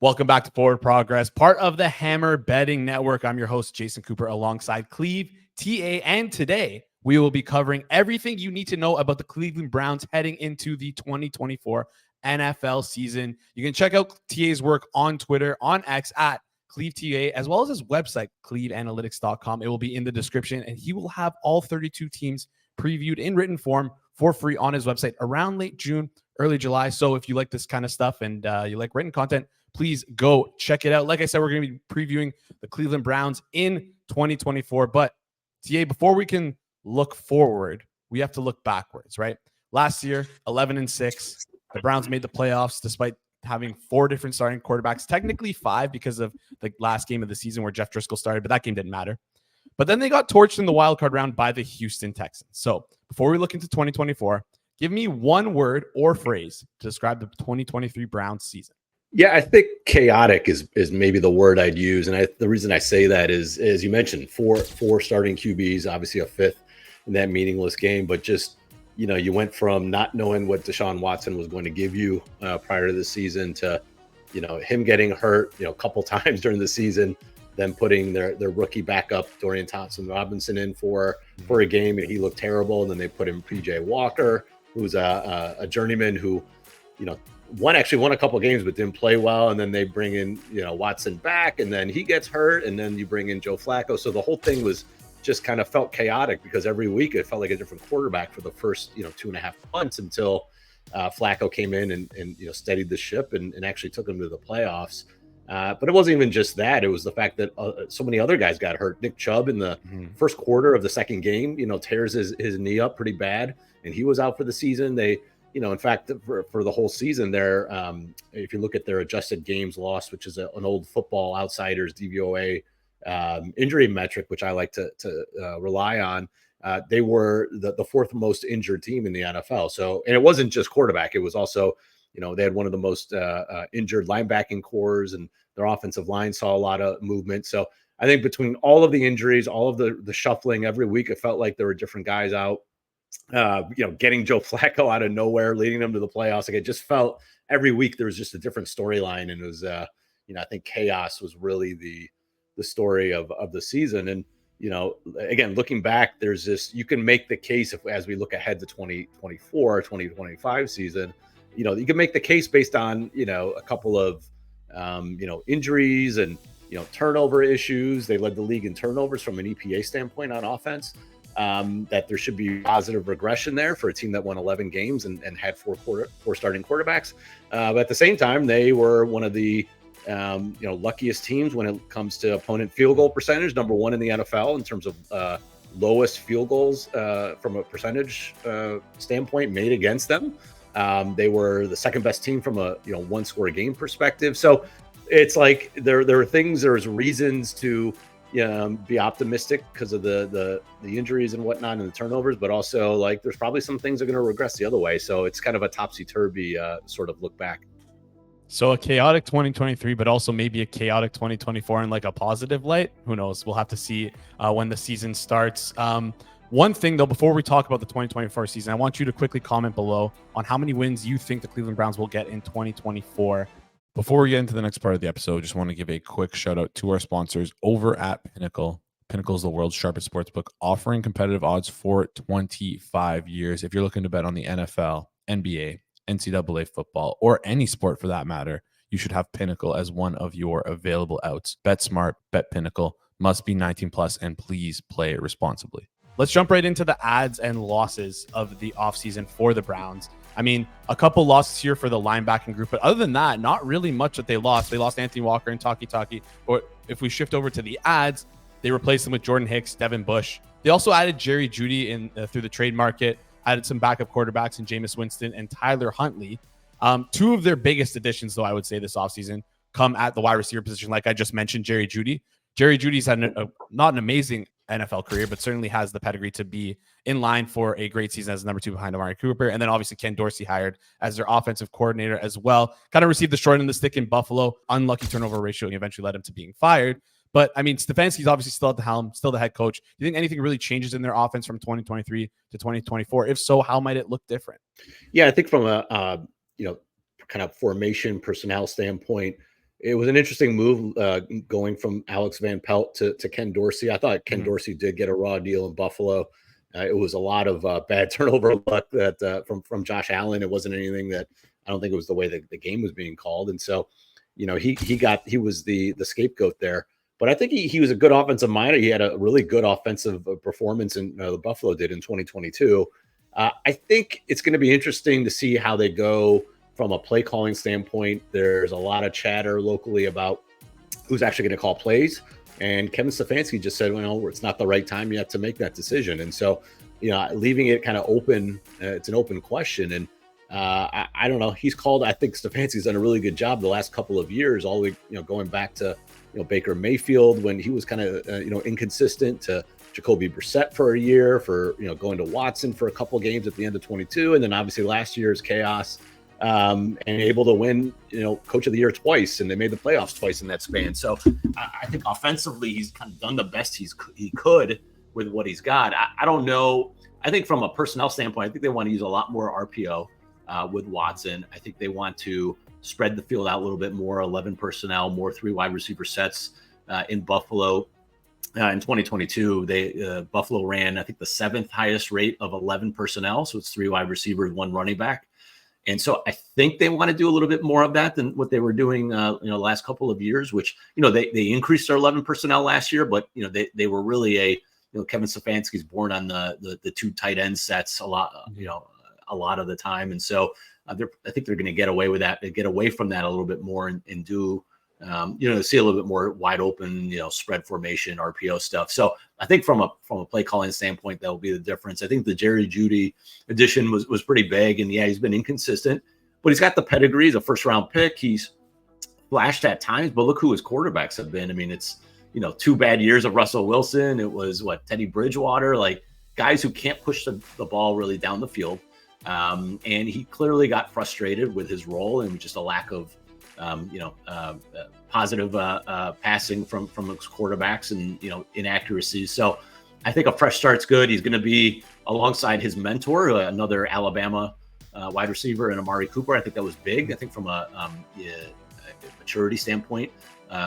Welcome back to Forward Progress, part of the Hammer Betting Network. I'm your host, Jason Cooper, alongside ClevTA. And today, we will be covering everything you need to know about the Cleveland Browns heading into the 2024 NFL season. You can check out TA's work on Twitter, on X at ClevTA, as well as his website, cleveanalytics.com. It will be in the description, and he will have all 32 teams previewed in written form for free on his website around late June, early July. So if you like this kind of stuff and you like written content, please go check it out. Like I said, we're going to be previewing the Cleveland Browns in 2024. But TA, before we can look forward, we have to look backwards, right? Last year, 11-6, the Browns made the playoffs despite having 4 different starting quarterbacks, technically 5 because of the last game of the season where Jeff Driscoll started, but that game didn't matter. But then they got torched in the wild card round by the Houston Texans. So before we look into 2024, give me one word or phrase to describe the 2023 Browns season. Yeah, I think chaotic is maybe the word I'd use. And the reason I say that is, as you mentioned, four starting QBs, obviously a 5th in that meaningless game. But just, you went from not knowing what Deshaun Watson was going to give you prior to the season to, him getting hurt, a couple times during the season, then putting their rookie backup, Dorian Thompson-Robinson, in for a game, and he looked terrible. And then they put in PJ Walker, who's a journeyman who, won a couple of games but didn't play well, and then they bring in Watson back, and then he gets hurt, and then you bring in Joe Flacco. So the whole thing was just kind of felt chaotic because every week it felt like a different quarterback for the first 2.5 months until Flacco came in and steadied the ship and actually took them to the playoffs. But it wasn't even just that. It was the fact that so many other guys got hurt. Nick Chubb in the first quarter of the second game tears his knee up pretty bad, and he was out for the season. They in fact, for the whole season there, if you look at their adjusted games lost, which is an old Football Outsiders DVOA injury metric, which I like to rely on, they were the 4th most injured team in the NFL. So, and it wasn't just quarterback. It was also, they had one of the most injured linebacking cores, and their offensive line saw a lot of movement. So I think between all of the injuries, all of the shuffling every week, it felt like there were different guys out. Getting Joe Flacco out of nowhere, leading them to the playoffs. Like, it just felt every week there was just a different storyline, and it was, I think chaos was really the story of the season. And again, looking back, there's this. You can make the case as we look ahead to 2024, 2025 season. You can make the case based on a couple of injuries and turnover issues. They led the league in turnovers from an EPA standpoint on offense. That there should be positive regression there for a team that won 11 games and had four starting quarterbacks. But at the same time, they were one of the luckiest teams when it comes to opponent field goal percentage, number 1 in the NFL in terms of lowest field goals from a percentage standpoint made against them. They were the 2nd best team from a 1-score game perspective. So it's like there are things, there's reasons to be optimistic because of the injuries and whatnot and the turnovers, but also like there's probably some things that are going to regress the other way. So it's kind of a topsy-turvy sort of look back. So a chaotic 2023, but also maybe a chaotic 2024 in like a positive light. Who knows? We'll have to see when the season starts. One thing though, before we talk about the 2024 season, I want you to quickly comment below on how many wins you think the Cleveland Browns will get in 2024. Before we get into the next part of the episode, just want to give a quick shout out to our sponsors over at Pinnacle. Pinnacle is the world's sharpest sportsbook, offering competitive odds for 25 years. If you're looking to bet on the NFL, NBA, NCAA football, or any sport for that matter, you should have Pinnacle as one of your available outs. Bet smart, bet Pinnacle. Must be 19 plus, and please play responsibly. Let's jump right into the adds and losses of the offseason for the Browns. I mean, a couple losses here for the linebacking group, but other than that, not really much that they lost. They lost Anthony Walker and Taki. But if we shift over to the adds, they replaced them with Jordan Hicks, Devin Bush. They also added Jerry Jeudy in through the trade market, added some backup quarterbacks in Jameis Winston and Tyler Huntley. 2 of their biggest additions, though, I would say this offseason, come at the wide receiver position. Like I just mentioned, Jerry Jeudy. Jerry Jeudy's had not an amazing NFL career, but certainly has the pedigree to be in line for a great season as number 2 behind Amari Cooper. And then obviously Ken Dorsey hired as their offensive coordinator as well. Kind of received the short end of the stick in Buffalo. Unlucky turnover ratio and eventually led him to being fired. But I mean, Stefanski's obviously still at the helm, still the head coach. Do you think anything really changes in their offense from 2023 to 2024? If so, how might it look different? Yeah, I think from a kind of formation personnel standpoint, it was an interesting move going from Alex Van Pelt to Ken Dorsey. I thought Ken Dorsey did get a raw deal in Buffalo. It was a lot of bad turnover luck that from Josh Allen. It wasn't anything that I don't think it was the way that the game was being called. And so, he was the scapegoat there. But I think he was a good offensive mind. He had a really good offensive performance in the Buffalo did in 2022. I think it's going to be interesting to see how they go from a play calling standpoint. There's a lot of chatter locally about who's actually going to call plays. And Kevin Stefanski just said, well, it's not the right time yet to make that decision. And so, leaving it kind of open, it's an open question. And I don't know. I think Stefanski's done a really good job the last couple of years, all the way, going back to, Baker Mayfield when he was kind of, inconsistent, to Jacoby Brissett for a year, for, going to Watson for a couple games at the end of 22. And then obviously last year's chaos, and able to win, coach of the year twice, and they made the playoffs twice in that span. So I think offensively, he's kind of done the best he could with what he's got. I don't know. I think from a personnel standpoint, I think they want to use a lot more RPO with Watson. I think they want to spread the field out a little bit more, 11 personnel, more 3 wide receiver sets in Buffalo. In 2022, Buffalo ran, I think, the 7th highest rate of 11 personnel. So it's 3 wide receivers, 1 running back. And so I think they want to do a little bit more of that than what they were doing, the last couple of years, which, they increased their 11 personnel last year, but, they were really Kevin Stefanski's born on the 2 tight end sets a lot of the time. And so I think they're going to get away with that, get away from that a little bit more and do, see a little bit more wide open, spread formation, RPO stuff. So I think from a play calling standpoint, that will be the difference. I think the Jerry Jeudy addition was pretty big, and he's been inconsistent, but he's got the pedigree. He's a 1st-round pick. He's flashed at times, but look who his quarterbacks have been. I mean, it's 2 bad years of Russell Wilson. It was Teddy Bridgewater, like guys who can't push the ball really down the field. And he clearly got frustrated with his role and just a lack of positive passing from his quarterbacks and inaccuracies. So I think a fresh start's good. He's going to be alongside his mentor, another Alabama wide receiver, and Amari Cooper. I think that was big. I think from a maturity standpoint,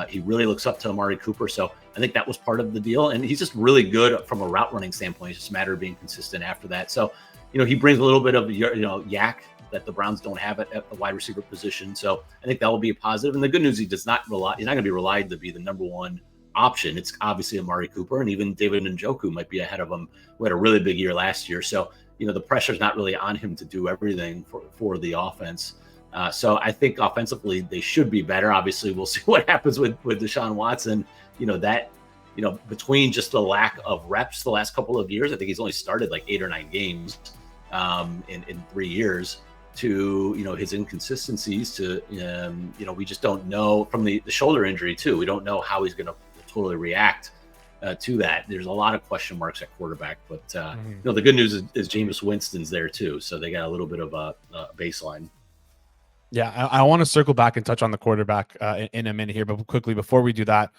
he really looks up to Amari Cooper. So I think that was part of the deal. And he's just really good from a route running standpoint. It's just a matter of being consistent after that. So he brings a little bit of yak that the Browns don't have at the wide receiver position. So I think that will be a positive. And the good news, he's not going to be relied to be the number 1 option. It's obviously Amari Cooper, and even David Njoku might be ahead of him, who had a really big year last year. So, the pressure's not really on him to do everything for the offense. So I think offensively they should be better. Obviously, we'll see what happens with Deshaun Watson. Between just the lack of reps the last couple of years, I think he's only started like 8 or 9 games in 3 years, to his inconsistencies, to we just don't know, from the shoulder injury too, we don't know how he's going to totally react to that. There's a lot of question marks at quarterback, but the good news is Jameis Winston's there too, so they got a little bit of a baseline. Yeah, I want to circle back and touch on the quarterback in a minute here, but quickly before we do that,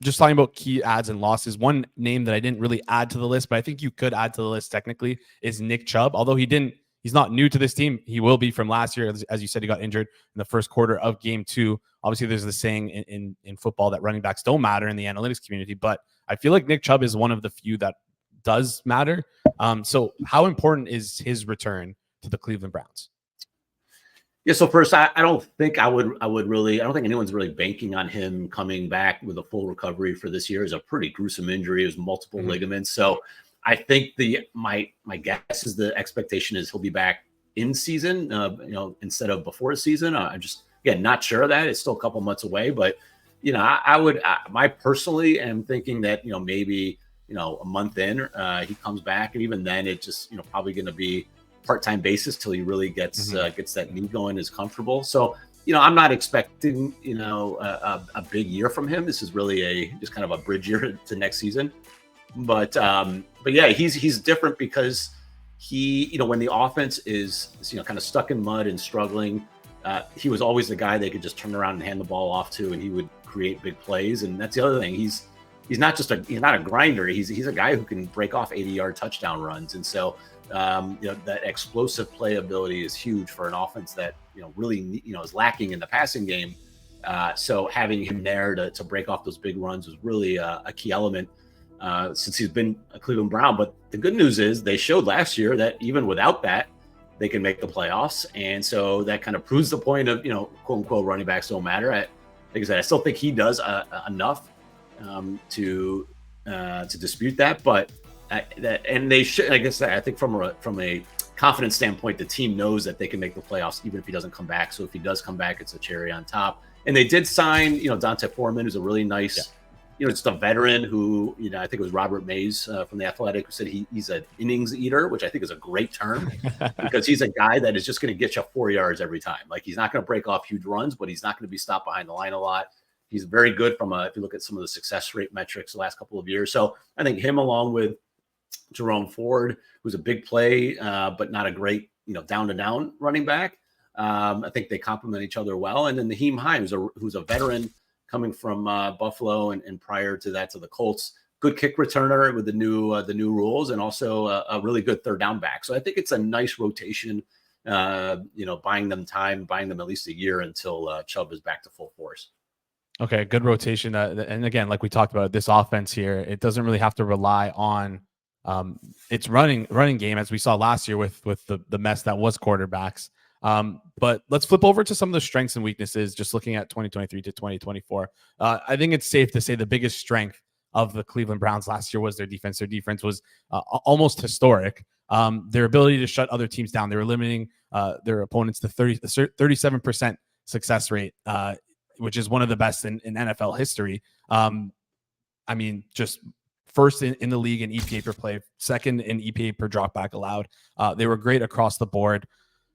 just talking about key adds and losses. One name that I didn't really add to the list, but I think you could add to the list technically, is Nick Chubb. Although he's not new to this team. He will be from last year. As you said, he got injured in the first quarter of game 2. Obviously, there's the saying in football that running backs don't matter in the analytics community, but I feel like Nick Chubb is one of the few that does matter. So how important is his return to the Cleveland Browns? Yeah, so first, I don't think I don't think anyone's really banking on him coming back with a full recovery for this year. It's a pretty gruesome injury. It was multiple ligaments. So I think my guess is the expectation is he'll be back in season, instead of before the season. I'm just, again, not sure of that. It's still a couple months away, but I personally am thinking that, maybe, a month in, he comes back, and even then it just, probably going to be part-time basis till he really gets that knee going, is comfortable. So, I'm not expecting, a big year from him. This is really just kind of a bridge year to next season. But yeah, he's different because he, when the offense is, kind of stuck in mud and struggling, he was always the guy they could just turn around and hand the ball off to, and he would create big plays. And that's the other thing. He's not a grinder. He's a guy who can break off 80-yard touchdown runs. And so, that explosive play ability is huge for an offense that, really, is lacking in the passing game. So having him there to break off those big runs was really a key element since he's been a Cleveland Brown. But the good news is they showed last year that even without that, they can make the playoffs. And so that kind of proves the point of, quote unquote, running backs don't matter. Like I said, I still think he does enough to dispute that. But and they should, like I said, I think from a confidence standpoint, the team knows that they can make the playoffs even if he doesn't come back. So if he does come back, it's a cherry on top. And they did sign, Dante Foreman, who's a really nice, just a veteran who, I think it was Robert Mays from The Athletic who said he's an innings eater, which I think is a great term because he's a guy that is just going to get you 4 yards every time. Like he's not going to break off huge runs, but he's not going to be stopped behind the line a lot. He's very good if you look at some of the success rate metrics the last couple of years. So I think him along with Jerome Ford, who's a big play, but not a great, down to down running back. I think they complement each other well. And then Naheem Hines, who's a veteran coming from Buffalo and prior to that to the Colts, good kick returner with the new rules, and also a really good third down back. So I think it's a nice rotation. Buying them time, buying them at least a year until Chubb is back to full force. Okay, good rotation. And again, like we talked about, this offense here, it doesn't really have to rely on its running game as we saw last year with the mess that was quarterbacks. But let's flip over to some of the strengths and weaknesses, just looking at 2023 to 2024. I think it's safe to say the biggest strength of the Cleveland Browns last year was their defense. Their defense was almost historic. Their ability to shut other teams down. They were limiting their opponents to 37% success rate, which is one of the best in NFL history. I mean, just first in the league in EPA per play, second in EPA per dropback allowed. They were great across the board.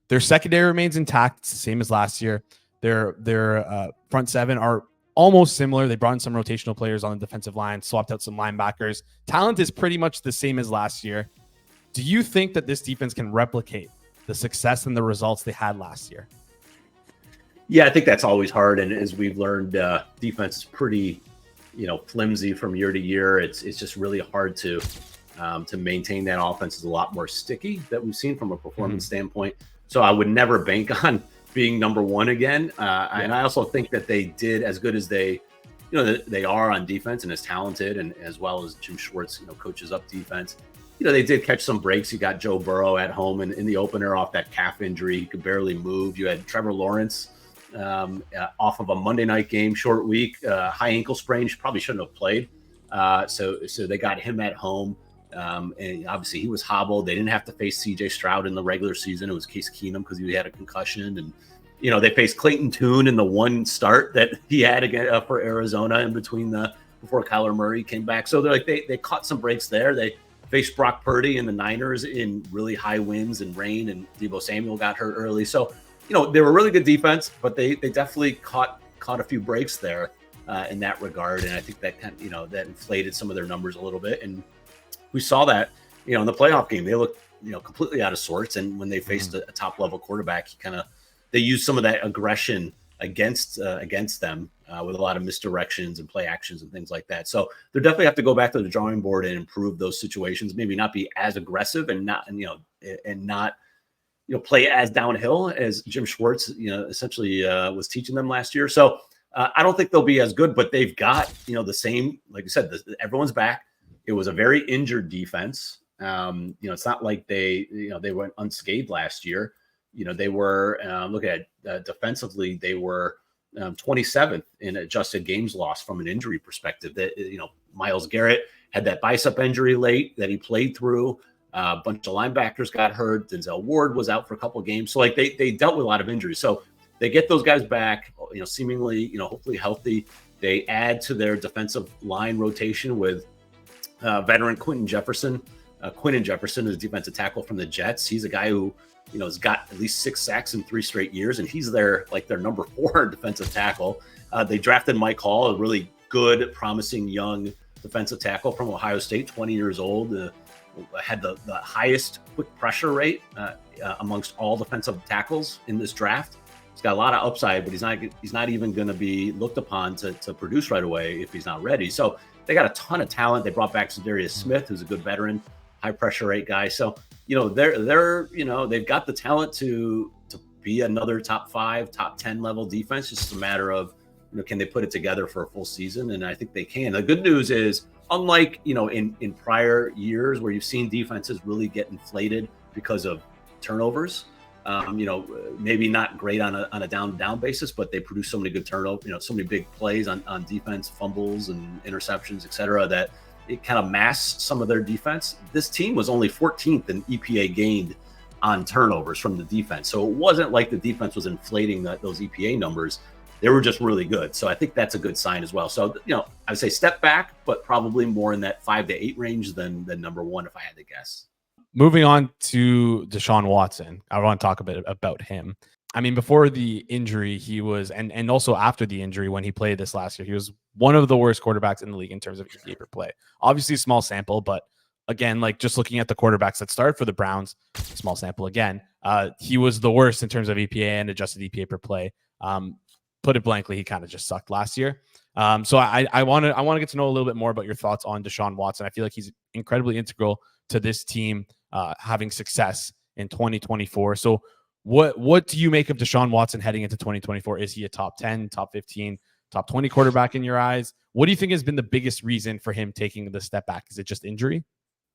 Their secondary remains intact. It's the same as last year. Their front seven are almost similar. They brought in some rotational players on the defensive line, swapped out some linebackers. Talent is pretty much the same as last year. Do you think that this defense can replicate the success and the results they had last year? Yeah, I think that's always hard. And as we've learned, defense is pretty, flimsy from year to year. It's just really hard to maintain that offense. Is a lot more sticky that we've seen from a performance standpoint. So I would never bank on being number one again. And I also think that they did as good as they are on defense and as talented, and as well as Jim Schwartz, coaches up defense. They did catch some breaks. You got Joe Burrow at home in the opener off that calf injury. He could barely move. You had Trevor Lawrence off of a Monday night game, short week, high ankle sprain. Probably shouldn't have played. So they got him at home. And obviously he was hobbled. They didn't have to face CJ Stroud in the regular season. It was Case Keenum because he had a concussion. And, they faced Clayton Tune in the one start that he had again for Arizona in between before Kyler Murray came back. So they caught some breaks there. They faced Brock Purdy and the Niners in really high winds and rain, and Deebo Samuel got hurt early. So, they were a really good defense, but they definitely caught a few breaks there in that regard. And I think that that inflated some of their numbers a little bit. And we saw that, in the playoff game, they looked, completely out of sorts. And when they faced a top level quarterback, they used some of that aggression against them with a lot of misdirections and play actions and things like that. So they definitely have to go back to the drawing board and improve those situations. Maybe not be as aggressive and not play as downhill as Jim Schwartz, essentially was teaching them last year. So I don't think they'll be as good, but they've got, the same, like you said, everyone's back. It was a very injured defense. It's not like they went unscathed last year. They were, look at defensively, they were 27th in adjusted games lost from an injury perspective. That, Myles Garrett had that bicep injury late that he played through. A bunch of linebackers got hurt. Denzel Ward was out for a couple of games. So they dealt with a lot of injuries. So they get those guys back, seemingly, hopefully healthy. They add to their defensive line rotation with veteran Quinton Jefferson. Quinton Jefferson is a defensive tackle from the Jets. He's a guy who, has got at least 6 sacks in 3 straight years, and he's their number 4 defensive tackle. They drafted Mike Hall, a really good, promising young defensive tackle from Ohio State, 20 years old. Had the highest quick pressure rate amongst all defensive tackles in this draft. He's got a lot of upside, but he's not even going to be looked upon to produce right away if he's not ready. So they got a ton of talent. They brought back Zadarius Smith, who's a good veteran, high pressure rate guy. So they've got the talent to be another top 5, top 10 level defense. Just a matter of can they put it together for a full season? And I think they can. The good news is, unlike, in prior years where you've seen defenses really get inflated because of turnovers, maybe not great on a down basis, but they produce so many good turnovers, so many big plays on defense, fumbles and interceptions, etc., that it kind of masks some of their defense. This team was only 14th in EPA gained on turnovers from the defense. So it wasn't like the defense was inflating those EPA numbers. They were just really good. So I think that's a good sign as well. So, I would say step back, but probably more in that 5 to 8 range than number one, if I had to guess. Moving on to Deshaun Watson, I want to talk a bit about him. I mean, before the injury, he was, and also after the injury when he played this last year, he was one of the worst quarterbacks in the league in terms of EPA per play. Obviously, small sample, but again, like just looking at the quarterbacks that started for the Browns, small sample again, he was the worst in terms of EPA and adjusted EPA per play. Put it blankly, he kind of just sucked last year. So I want to get to know a little bit more about your thoughts on Deshaun Watson. I feel like he's incredibly integral to this team having success in 2024. So what do you make of Deshaun Watson heading into 2024? Is he a top 10, top 15, top 20 quarterback in your eyes? What do you think has been the biggest reason for him taking the step back? Is it just injury?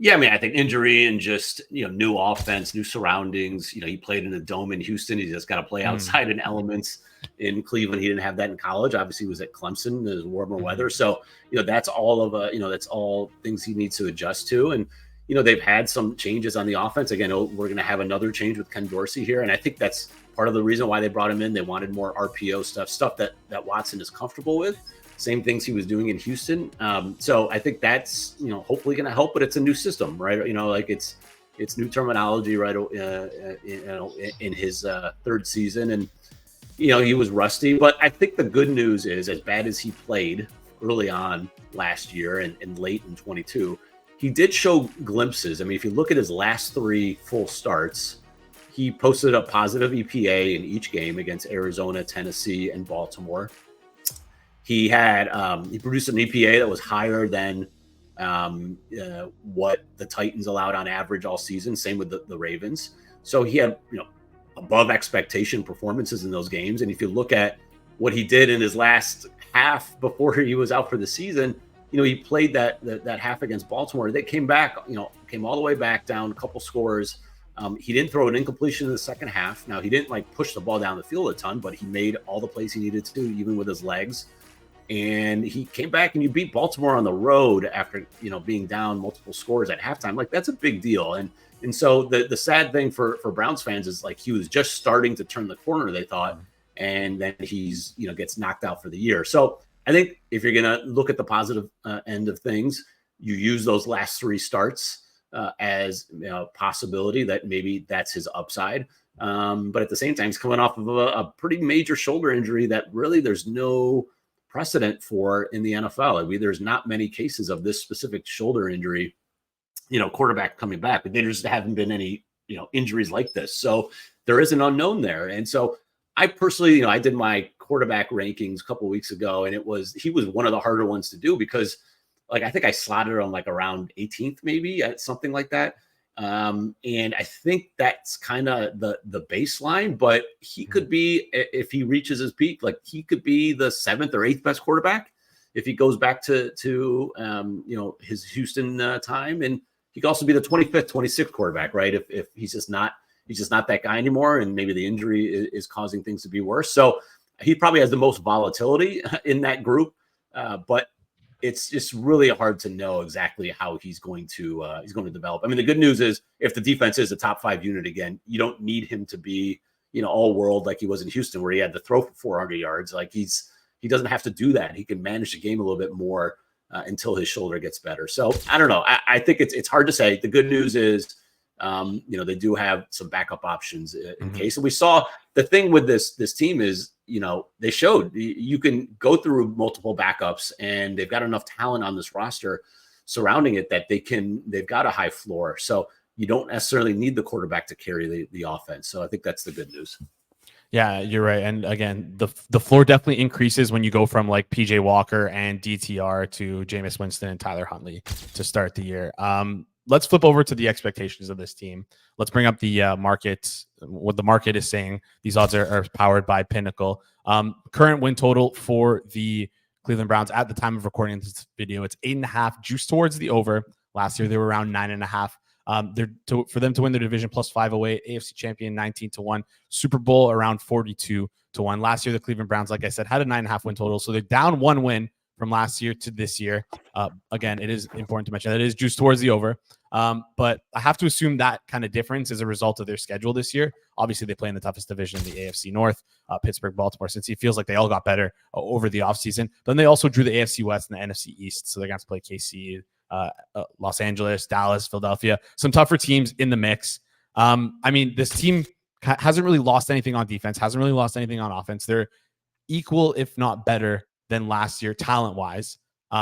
Yeah, I mean, I think injury and just, new offense, new surroundings. He played in a dome in Houston. He just got to play outside in elements in Cleveland. He didn't have that in college. Obviously, he was at Clemson. There's warmer weather. So, that's all that's all things he needs to adjust to. And, they've had some changes on the offense. Again, we're going to have another change with Ken Dorsey here. And I think that's part of the reason why they brought him in. They wanted more RPO stuff that Watson is comfortable with. Same things he was doing in Houston. So I think that's, hopefully going to help, but it's a new system, right? It's new terminology, right? In his third season, and, he was rusty, but I think the good news is, as bad as he played early on last year and late in 22, he did show glimpses. I mean, if you look at his last 3 full starts, he posted a positive EPA in each game against Arizona, Tennessee, and Baltimore. He had he produced an EPA that was higher than what the Titans allowed on average all season. Same with the Ravens. So he had above expectation performances in those games. And if you look at what he did in his last half before he was out for the season, he played that half against Baltimore. They came back, came all the way back down a couple scores. He didn't throw an incompletion in the second half. Now, he didn't push the ball down the field a ton, but he made all the plays he needed to, even with his legs. And he came back and you beat Baltimore on the road after, being down multiple scores at halftime. That's a big deal. And so the sad thing for Browns fans is he was just starting to turn the corner, they thought, and then he's, gets knocked out for the year. So I think if you're going to look at the positive end of things, you use those last 3 starts as a possibility that maybe that's his upside. But at the same time, he's coming off of a pretty major shoulder injury that really there's no precedent for in the NFL. I mean, there's not many cases of this specific shoulder injury, quarterback coming back, but there just haven't been any, injuries like this. So there is an unknown there. And so I personally, I did my quarterback rankings a couple of weeks ago, and he was one of the harder ones to do because I think I slotted on around 18th, maybe at something like that. And I think that's kind of the baseline, but he could be, if he reaches his peak, he could be the 7th or 8th best quarterback if he goes back to his Houston time. And he could also be the 25th, 26th quarterback, right? If he's just not that guy anymore, and maybe the injury is causing things to be worse. So he probably has the most volatility in that group, but it's just really hard to know exactly how he's going to develop. I mean, the good news is if the defense is a top 5 unit again, you don't need him to be, all world like he was in Houston, where he had to throw for 400 yards. He doesn't have to do that. He can manage the game a little bit more until his shoulder gets better. So I don't know. I think it's hard to say. The good news is, they do have some backup options in case. And we saw the thing with this team is, they showed you can go through multiple backups, and they've got enough talent on this roster surrounding it that they've got a high floor. So you don't necessarily need the quarterback to carry the offense. So I think that's the good news. Yeah, you're right. And again, the floor definitely increases when you go from PJ Walker and DTR to Jameis Winston and Tyler Huntley to start the year. let's flip over to the expectations of this team. Let's bring up the market, what the market is saying. These odds are powered by Pinnacle. Current win total for the Cleveland Browns at the time of recording this video, it's 8.5, juice towards the over. Last year, they were around 9.5. For them to win their division plus 508, AFC champion 19-1, Super Bowl around 42-1. Last year, the Cleveland Browns, like I said, had a 9.5 win total. So they're down 1 win from last year to this year. Again, it is important to mention that it is juiced towards the over. But I have to assume that kind of difference is a result of their schedule this year. Obviously, they play in the toughest division in the AFC North, Pittsburgh, Baltimore, since it feels like they all got better over the offseason. Then they also drew the AFC West and the NFC East. So they're going to have to play KC, Los Angeles, Dallas, Philadelphia, some tougher teams in the mix. I mean, this team hasn't really lost anything on defense, hasn't really lost anything on offense. They're equal, if not better, than last year, talent-wise.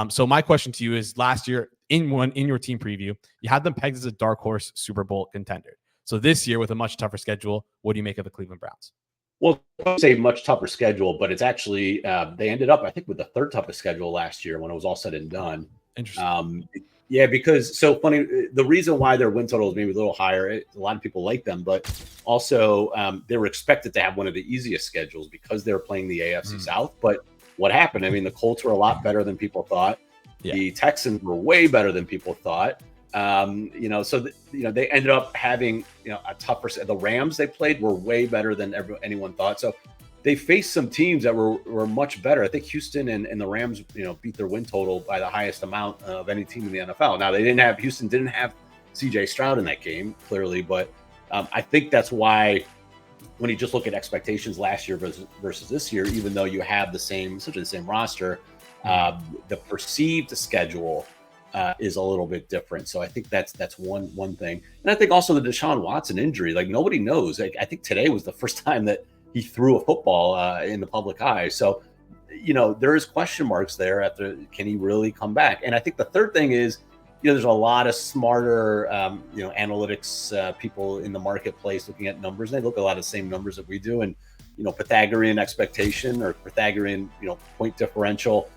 So my question to you is, last year in your team preview, you had them pegged as a dark horse Super Bowl contender. So this year, with a much tougher schedule, what do you make of the Cleveland Browns? Well, I would say much tougher schedule, but it's actually they ended up, I think, with the third toughest schedule last year when it was all said and done. Interesting. Yeah, because so funny. The reason why their win total is maybe a little higher, a lot of people like them, but also they were expected to have one of the easiest schedules because they were playing the AFC South. But what happened? I mean, the Colts were a lot better than people thought. Yeah. The Texans were way better than people thought. So they ended up having a tougher. The Rams they played were way better than anyone thought. So they faced some teams that were much better. I think Houston and the Rams beat their win total by the highest amount of any team in the NFL. Now Houston didn't have C.J. Stroud in that game clearly, but I think that's why when you just look at expectations last year versus this year, even though you have essentially the same roster, the perceived schedule is a little bit different. So I think that's one thing. And I think also the Deshaun Watson injury, like nobody knows. I think today was the first time that he threw a football in the public eye. So, there is question marks there can he really come back? And I think the third thing is, there's a lot of smarter, analytics people in the marketplace looking at numbers. They look at a lot of the same numbers that we do. And, Pythagorean expectation or Pythagorean, point differential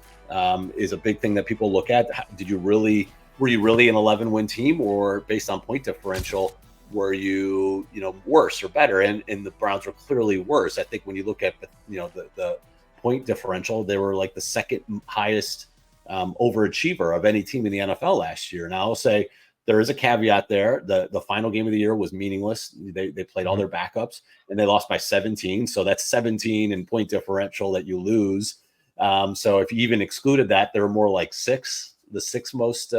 is a big thing that people look at. Were you really an 11-win team, or based on point differential, were you, worse or better? And the Browns were clearly worse. I think when you look at, the point differential, they were like the second highest overachiever of any team in the NFL last year. Now I'll say there is a caveat there. The final game of the year was meaningless. They played all their backups and they lost by 17. So that's 17 in point differential that you lose. So if you even excluded that, they were more like the sixth most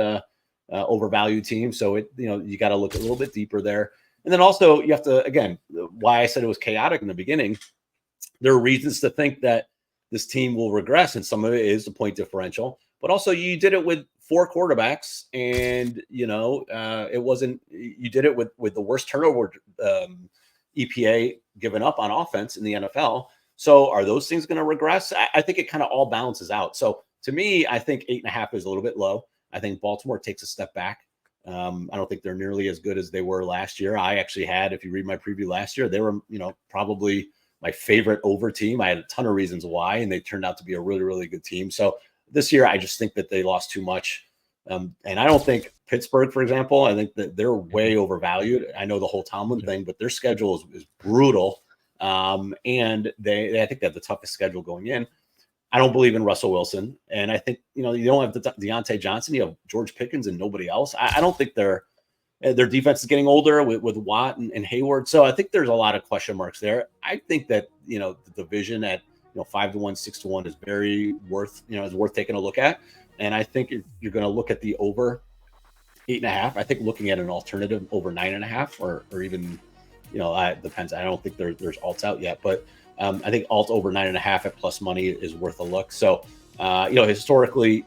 overvalued team. So you got to look a little bit deeper there. And then also you have to, again, why I said it was chaotic in the beginning, there are reasons to think that this team will regress, and some of it is the point differential, but also you did it with 4 quarterbacks, and it wasn't, you did it with the worst turnover EPA given up on offense in the NFL. So are those things going to regress? I think it kind of all balances out. So to me, I think 8.5 is a little bit low. I think Baltimore takes a step back. I don't think they're nearly as good as they were last year. I actually had, if you read my preview last year, they were, probably my favorite over team. I had a ton of reasons why, and they turned out to be a really, really good team. So this year, I just think that they lost too much. And I don't think Pittsburgh, for example, I think that they're way overvalued. I know the whole Tomlin thing, but their schedule is brutal. And I think they have the toughest schedule going in. I don't believe in Russell Wilson. And I think, you don't have Deontay Johnson, you have George Pickens and nobody else. I don't think their defense is getting older with Watt and Hayward. So I think there's a lot of question marks there. I think that, the division at, 5-1, 6-1 is very worth taking a look at. And I think if you're going to look at the over 8.5, I think looking at an alternative over 9.5 or even, it depends. I don't think there's alts out yet, but I think alt over 9.5 at plus money is worth a look. So, historically,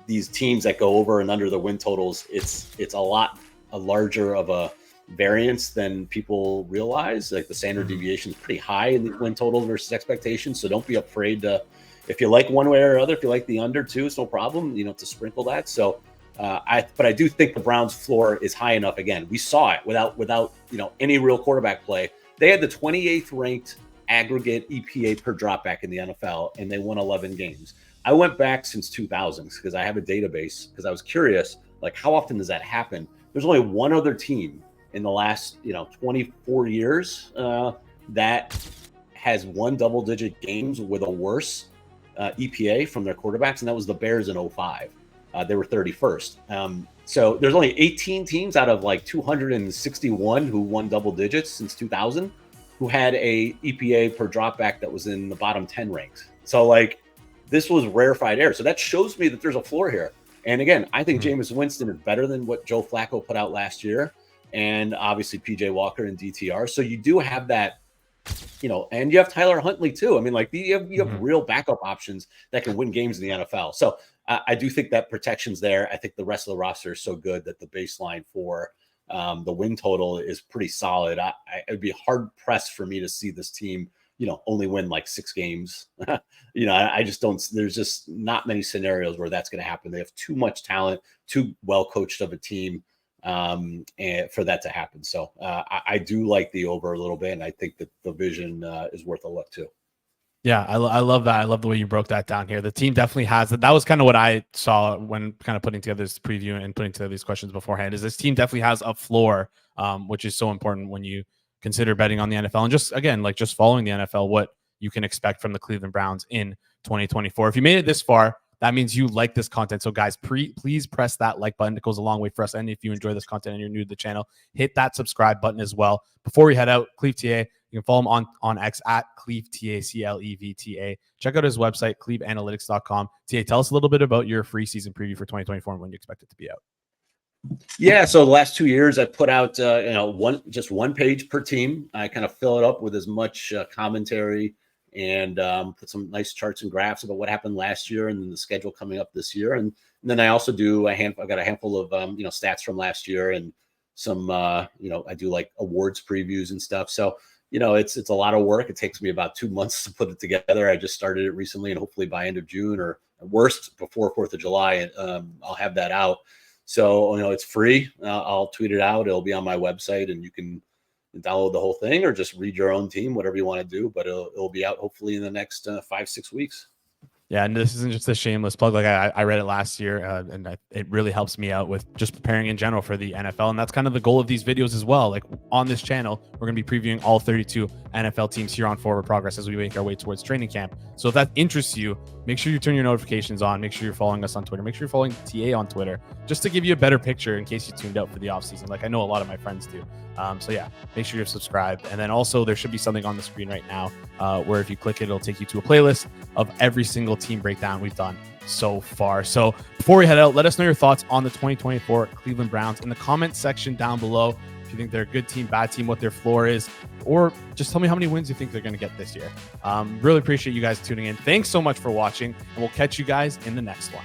these teams that go over and under the win totals, it's a larger of a variance than people realize. Like the standard deviation is pretty high in the win total versus expectations. So don't be afraid to, if you like one way or other, if you like the under too, it's no problem, to sprinkle that. So, but I do think the Browns floor is high enough. Again, we saw it without any real quarterback play. They had the 28th ranked aggregate EPA per dropback in the NFL, and they won 11 games. I went back since 2000 because I have a database because I was curious, like how often does that happen? there's only one other team in the last 24 years that has won double-digit games with a worse EPA from their quarterbacks, and that was the Bears in 05. They were 31st. So there's only 18 teams out of like 261 who won double digits since 2000 who had a EPA per dropback that was in the bottom 10 ranks. So like this was rarefied air. So that shows me that there's a floor here. And again, I think Jameis Winston is better than what Joe Flacco put out last year, and obviously PJ Walker and DTR. So you do have that, and you have Tyler Huntley too. I mean, like you have real backup options that can win games in the NFL. So I do think that protection's there. I think the rest of the roster is so good that the baseline for the win total is pretty solid. It'd be hard pressed for me to see this team, only win like 6 games. I just don't. There's just not many scenarios where that's going to happen. They have too much talent, too well coached of a team, and for that to happen. So I do like the over a little bit, and I think that the vision is worth a look too. Yeah, I love that. I love the way you broke that down here. The team definitely has that. That was kind of what I saw when kind of putting together this preview and putting together these questions beforehand, is this team definitely has a floor, which is so important when you consider betting on the NFL. And just, again, like just following the NFL, what you can expect from the Cleveland Browns in 2024. If you made it this far, that means you like this content. So guys, please press that like button. It goes a long way for us. And if you enjoy this content and you're new to the channel, hit that subscribe button as well. Before we head out, ClevTA, you can follow him on X at ClevTA, CLEVTA. Check out his website, cleveanalytics.com. TA, tell us a little bit about your free season preview for 2024 and when you expect it to be out. Yeah, so the last 2 years I put out one page per team. I kind of fill it up with as much commentary and put some nice charts and graphs about what happened last year and then the schedule coming up this year. And then I also do I've got a handful of stats from last year and some I do like awards previews and stuff. So it's a lot of work. It takes me about 2 months to put it together. I just started it recently, and hopefully by end of June or at worst before 4th of July, I'll have that out. So, it's free. I'll tweet it out. It'll be on my website, and you can download the whole thing or just read your own team, whatever you want to do. But it'll be out hopefully in the next 5-6 weeks. Yeah, and this isn't just a shameless plug. Like I read it last year, and it really helps me out with just preparing in general for the NFL. And that's kind of the goal of these videos as well. Like on this channel, we're going to be previewing all 32 NFL teams here on Forward Progress as we make our way towards training camp. So if that interests you, make sure you turn your notifications on. Make sure you're following us on Twitter. Make sure you're following TA on Twitter, just to give you a better picture in case you tuned out for the offseason. Like I know a lot of my friends do. So yeah, make sure you're subscribed. And then also there should be something on the screen right now where if you click it, it'll take you to a playlist of every single team breakdown we've done so far. So before we head out, let us know your thoughts on the 2024 Cleveland Browns in the comments section down below. If you think they're a good team, bad team, what their floor is, or just tell me how many wins you think they're going to get this year. Really appreciate you guys tuning in. Thanks so much for watching, and we'll catch you guys in the next one.